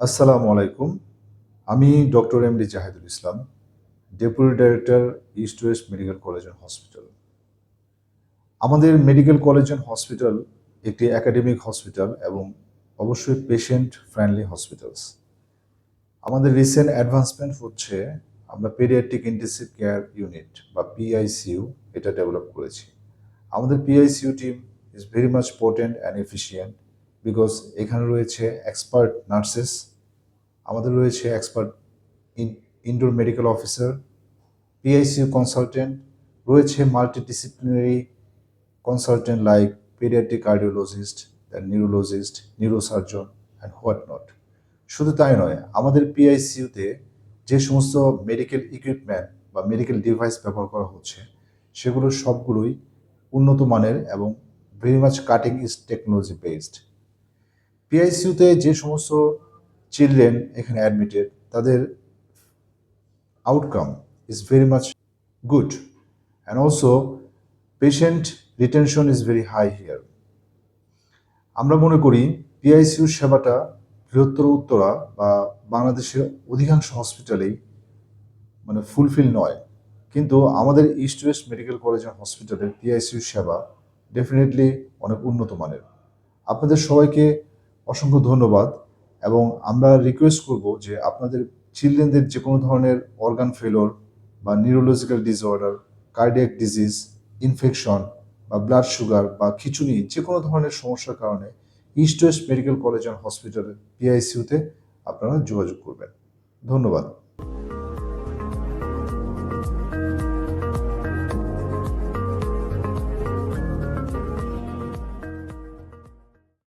আসসালামু আলাইকুম। আমি doctor MD Zahidul Islam, deputy director East West medical college and hospital. আমাদের মেডিকেল কলেজ অ্যান্ড হসপিটাল একটি একাডেমিক হসপিটাল এবং অবশ্যই পেশেন্ট ফ্রেন্ডলি হসপিটালস। আমাদের রিসেন্ট অ্যাডভান্সমেন্ট হচ্ছে আমরা পেডিয়াট্রিক ইন্টেনসিভ কেয়ার ইউনিট বা পিআইসিইউ এটা ডেভেলপ করেছি। আমাদের PICU team is very much potent and efficient because এখানে রয়েছে এক্সপার্ট নার্সেস, আমাদের রয়েছে expert indoor medical officer, PICU consultant, রয়েছে multidisciplinary consultant like paediatric cardiologist, neurologist, neurosurgeon and what not. শুধু তাই নয়, আমাদের পিআইসিইউতে যে সমস্ত মেডিকেল ইকুইপমেন্ট বা মেডিকেল ডিভাইস ব্যবহার করা হচ্ছে সেগুলো সবগুলোই উন্নত মানের এবং very much cutting edge technology based. পিআইসিইউতে যে সমস্ত চিলড্রেন এখানে অ্যাডমিটেড তাদের outcome is very much good, and also patient retention is very high here. আমরা মনে করি পিআইসিইউ সেবাটা বৃহত্তর উত্তরা বা বাংলাদেশের অধিকাংশ হসপিটালেই ফুলফিল নয়, কিন্তু আমাদের east West medical college and হসপিটালের পিআইসিইউ সেবা ডেফিনেটলি অনেক উন্নত মানের। আপনাদের সবাইকে অসংখ্য ধন্যবাদ এবং আমরা রিকোয়েস্ট করব যে আপনাদের চিলড্রেনদের যে কোনো ধরনের অর্গান ফেলোর বা neurological disorder, cardiac disease, infection বা ব্লাড সুগার বা খিঁচুনি যে কোনো ধরনের সমস্যার কারণে east West medical college and হসপিটালের পিআইসিইউতে আপনারা যোগাযোগ করবেন। ধন্যবাদ।